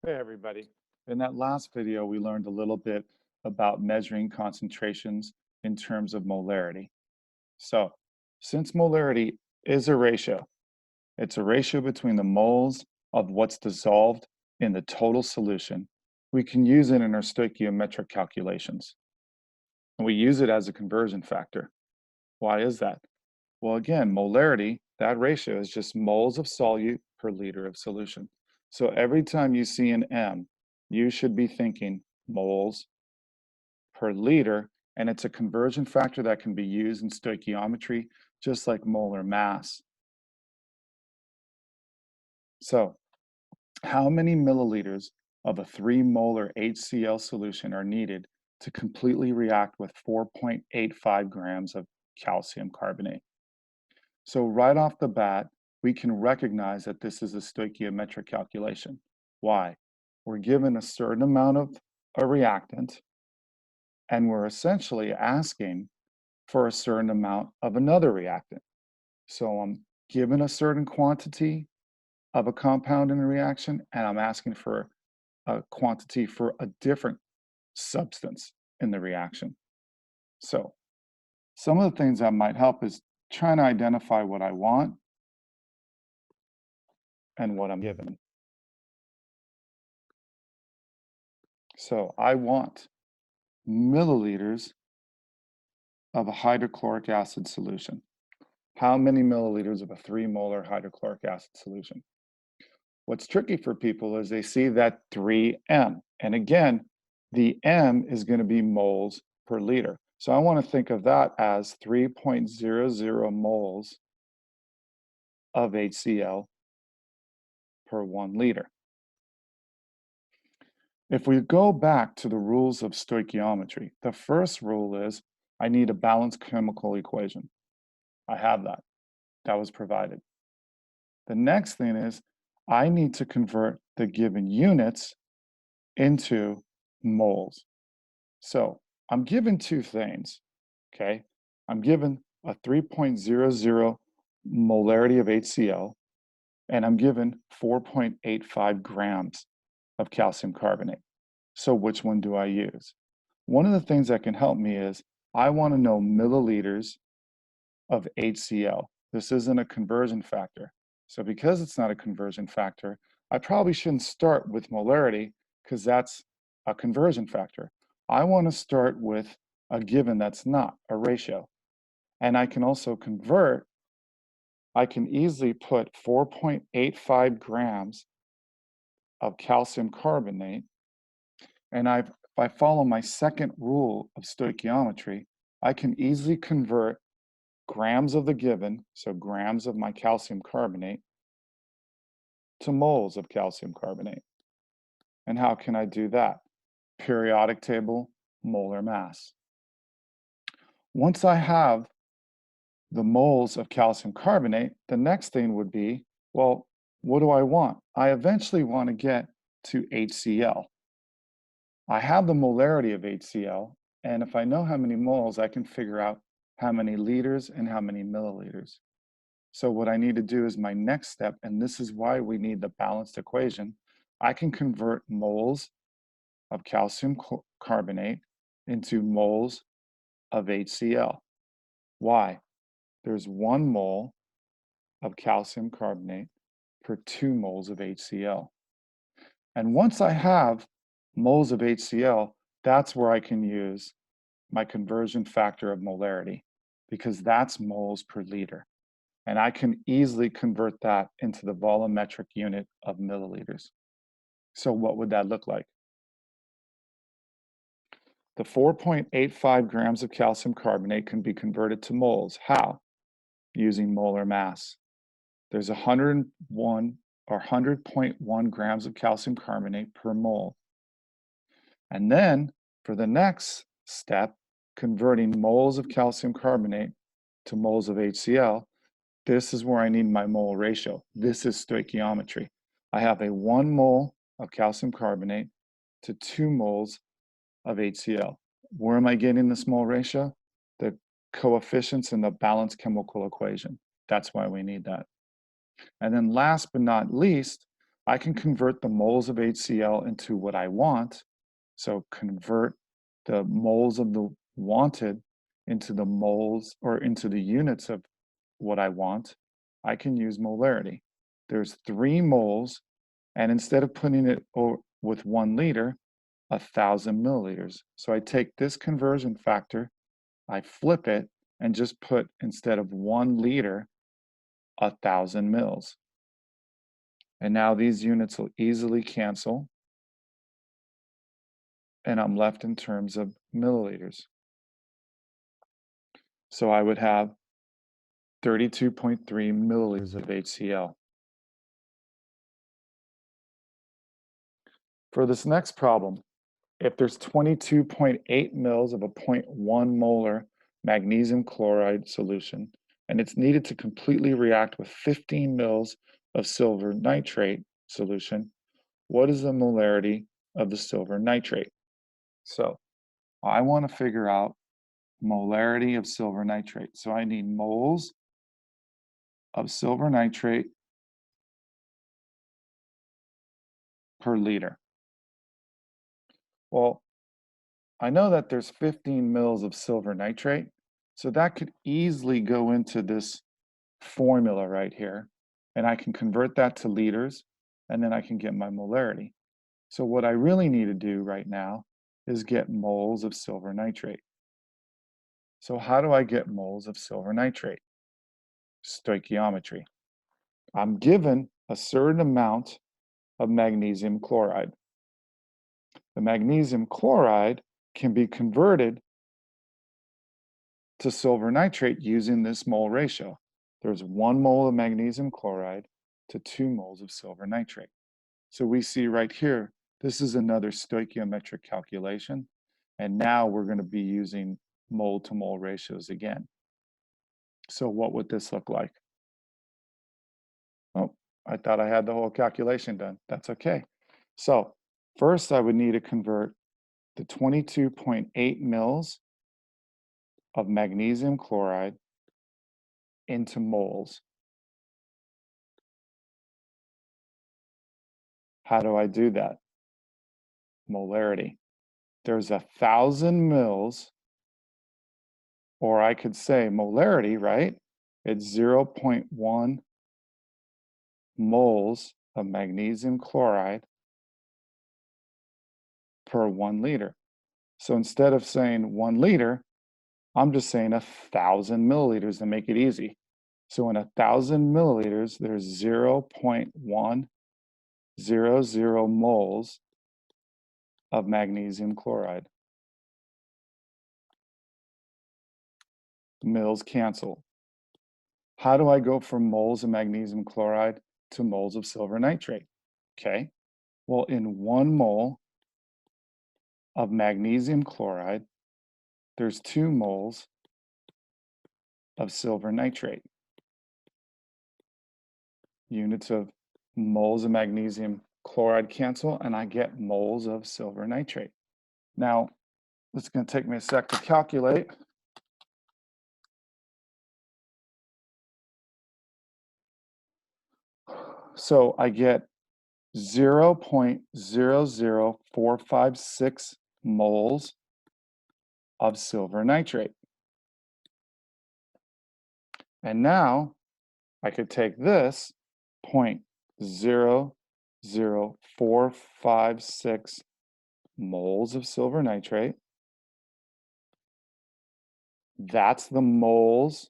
Hey everybody. In that last video, we learned a little bit about measuring concentrations in terms of molarity. So, since molarity is a ratio, it's a ratio between the moles of what's dissolved in the total solution. We can use it in our stoichiometric calculations. And we use it as a conversion factor. Why is that? Well, again, molarity, that ratio is just moles of solute per liter of solution. So every time you see an M, you should be thinking moles per liter, and it's a conversion factor that can be used in stoichiometry, just like molar mass. So how many milliliters of a 3 molar HCl solution are needed to completely react with 4.85 grams of calcium carbonate? So right off the bat, we can recognize that this is a stoichiometric calculation. Why? We're given a certain amount of a reactant, and we're essentially asking for a certain amount of another reactant. So I'm given a certain quantity of a compound in a reaction, and I'm asking for a quantity for a different substance in the reaction. So some of the things that might help is trying to identify what I want and what I'm given. So I want milliliters of a hydrochloric acid solution. How many milliliters of a 3 molar hydrochloric acid solution? What's tricky for people is they see that 3M. And again, the M is going to be moles per liter. So I want to think of that as 3.00 moles of HCl per 1 liter. If we go back to the rules of stoichiometry, the first rule is I need a balanced chemical equation. I have that. That was provided. The next thing is I need to convert the given units into moles. So I'm given two things, okay? I'm given a 3.00 molarity of HCl, and I'm given 4.85 grams of calcium carbonate. So which one do I use? One of the things that can help me is I want to know milliliters of HCl. This isn't a conversion factor. So because it's not a conversion factor, I probably shouldn't start with molarity because that's a conversion factor. I want to start with a given that's not a ratio. And I can also convert, I can easily put 4.85 grams of calcium carbonate. And if I follow my second rule of stoichiometry, I can easily convert grams of the given, so grams of my calcium carbonate, to moles of calcium carbonate. And how can I do that? Periodic table, molar mass. Once I have the moles of calcium carbonate, the next thing would be, well, what do I want? I eventually want to get to HCl. I have the molarity of HCl, and if I know how many moles, I can figure out how many liters and how many milliliters. So what I need to do is my next step, and this is why we need the balanced equation. I can convert moles of calcium carbonate into moles of HCl. Why? There's 1 mole of calcium carbonate per 2 moles of HCl. And once I have moles of HCl, that's where I can use my conversion factor of molarity because that's moles per liter. And I can easily convert that into the volumetric unit of milliliters. So what would that look like? The 4.85 grams of calcium carbonate can be converted to moles. How? Using molar mass. There's 101 or 100.1 grams of calcium carbonate per mole. And then for the next step, converting moles of calcium carbonate to moles of HCl, this is where I need my mole ratio. This is stoichiometry. I have a 1 mole of calcium carbonate to 2 moles of HCl. Where am I getting this mole ratio? The coefficients in the balanced chemical equation. That's why we need that. And then last but not least, I can convert the moles of HCl into what I want. So convert the moles of the wanted into the moles or into the units of what I want. I can use molarity. There's 3 moles, and instead of putting it with 1 liter, 1,000 milliliters. So I take this conversion factor, I flip it, and just put, instead of 1 liter, 1,000 mils. And now these units will easily cancel, and I'm left in terms of milliliters. So I would have 32.3 milliliters of HCl. For this next problem, if there's 22.8 mils of a 0.1 molar magnesium chloride solution, and it's needed to completely react with 15 mils of silver nitrate solution, what is the molarity of the silver nitrate? So I want to figure out molarity of silver nitrate. So I need moles of silver nitrate per liter. Well, I know that there's 15 mils of silver nitrate, so that could easily go into this formula right here, and I can convert that to liters, and then I can get my molarity. So what I really need to do right now is get moles of silver nitrate. So how do I get moles of silver nitrate? Stoichiometry. I'm given a certain amount of magnesium chloride. The magnesium chloride can be converted to silver nitrate using this mole ratio. There's 1 mole of magnesium chloride to 2 moles of silver nitrate. So we see right here, this is another stoichiometric calculation. And now we're going to be using mole to mole ratios again. So what would this look like? Oh, I thought I had the whole calculation done. That's okay. So first I would need to convert the 22.8 mils of magnesium chloride into moles. How do I do that? Molarity. There's 1,000 mils, or I could say molarity, right? It's 0.1 moles of magnesium chloride per 1 liter. So instead of saying 1 liter, I'm just saying 1,000 milliliters to make it easy. So in 1,000 milliliters, there's 0.100 moles of magnesium chloride. Mils cancel. How do I go from moles of magnesium chloride to moles of silver nitrate? Okay, well, in 1 mole of magnesium chloride, there's 2 moles of silver nitrate. Units of moles of magnesium chloride cancel, and I get moles of silver nitrate. Now, it's going to take me a sec to calculate. So I get 0.00456 moles of silver nitrate. And now I could take this 0.00456 moles of silver nitrate. That's the moles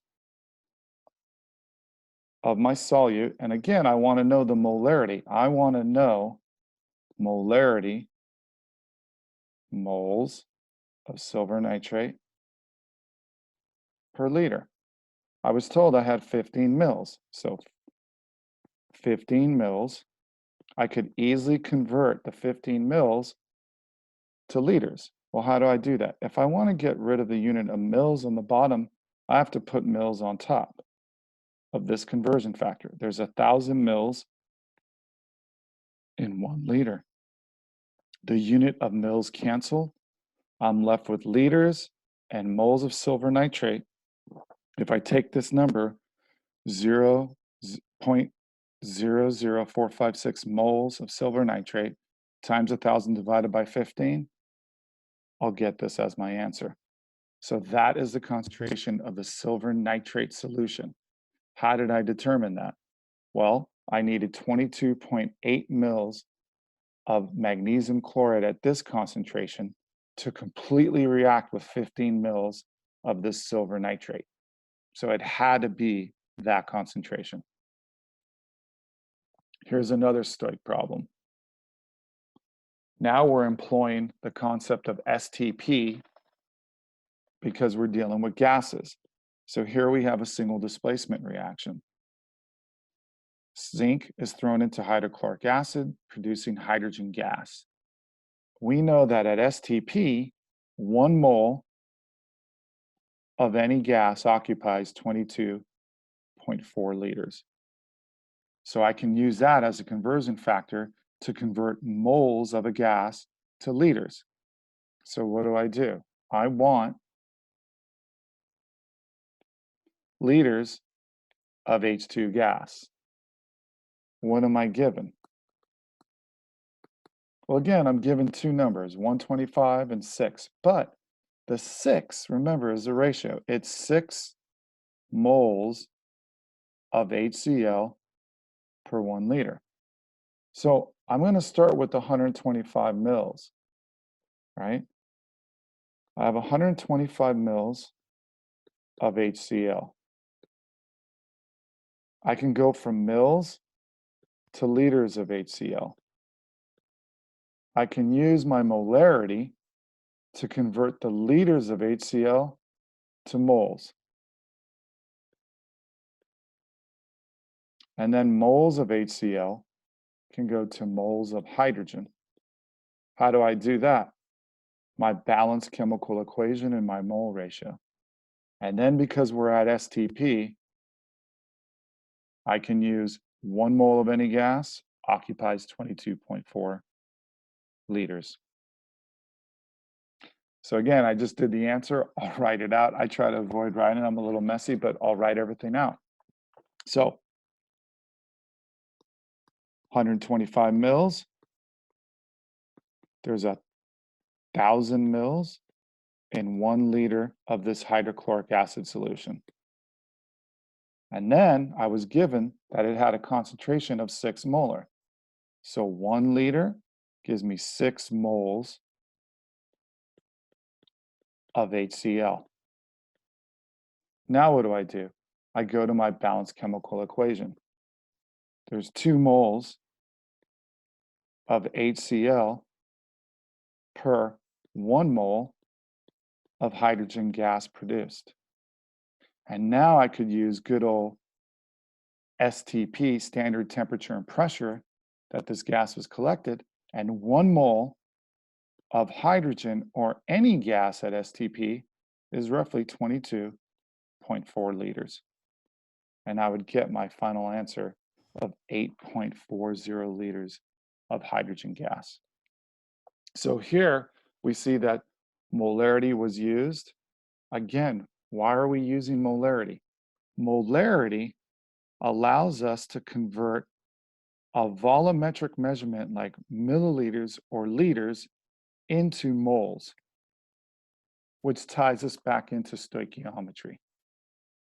of my solute. And again, I want to know the molarity. I want to know molarity, moles of silver nitrate per liter. I was told I had 15 mils. So 15 mils, I could easily convert the 15 mils to liters. Well, how do I do that? If I want to get rid of the unit of mils on the bottom, I have to put mils on top of this conversion factor. There's 1,000 mils in 1 liter. The unit of mils cancel. I'm left with liters and moles of silver nitrate. If I take this number, 0.00456 moles of silver nitrate times 1,000 divided by 15, I'll get this as my answer. So that is the concentration of the silver nitrate solution. How did I determine that? Well, I needed 22.8 mils of magnesium chloride at this concentration to completely react with 15 mils of this silver nitrate. So it had to be that concentration. Here's another Stoich problem. Now we're employing the concept of STP because we're dealing with gases. So here we have a single displacement reaction. Zinc is thrown into hydrochloric acid, producing hydrogen gas. We know that at STP, 1 mole of any gas occupies 22.4 liters. So I can use that as a conversion factor to convert moles of a gas to liters. So what do? I want liters of H2 gas. What am I given? Well, again, I'm given two numbers, 125 and 6, but the 6, remember, is a ratio. It's 6 moles of HCl per 1 liter. So I'm going to start with 125 mils, right? I have 125 mils of HCl. I can go from mils to liters of HCl. I can use my molarity to convert the liters of HCl to moles. And then moles of HCl can go to moles of hydrogen. How do I do that? My balanced chemical equation and my mole ratio. And then because we're at STP, I can use 1 mole of any gas occupies 22.4 liters. So again, I just did the answer. I'll write it out. I try to avoid writing. I'm a little messy, but I'll write everything out. So 125 mils, there's 1,000 mils in 1 liter of this hydrochloric acid solution. And then I was given that it had a concentration of 6 molar. So 1 liter gives me 6 moles of HCl. Now what do? I go to my balanced chemical equation. There's 2 moles of HCl per 1 mole of hydrogen gas produced. And now I could use good old STP, standard temperature and pressure, that this gas was collected, and 1 mole of hydrogen or any gas at STP is roughly 22.4 liters. And I would get my final answer of 8.40 liters of hydrogen gas. So here we see that molarity was used. Again, why are we using molarity? Molarity allows us to convert a volumetric measurement like milliliters or liters into moles, which ties us back into stoichiometry.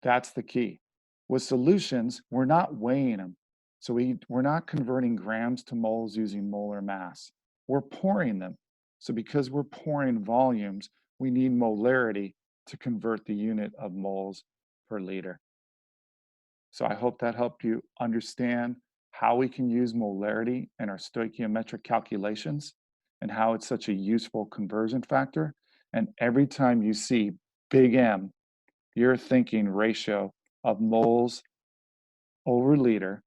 That's the key. With solutions, we're not weighing them. So we're not converting grams to moles using molar mass. We're pouring them. So because we're pouring volumes, we need molarity to convert the unit of moles per liter. So I hope that helped you understand how we can use molarity in our stoichiometric calculations and how it's such a useful conversion factor. And every time you see big M, you're thinking ratio of moles over liter,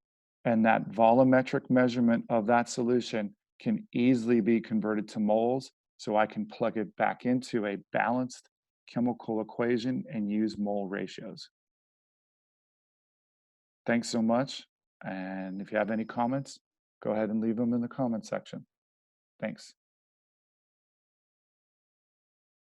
and that volumetric measurement of that solution can easily be converted to moles, so I can plug it back into a balanced chemical equation and use mole ratios. Thanks so much, and if you have any comments, go ahead and leave them in the comment section. Thanks.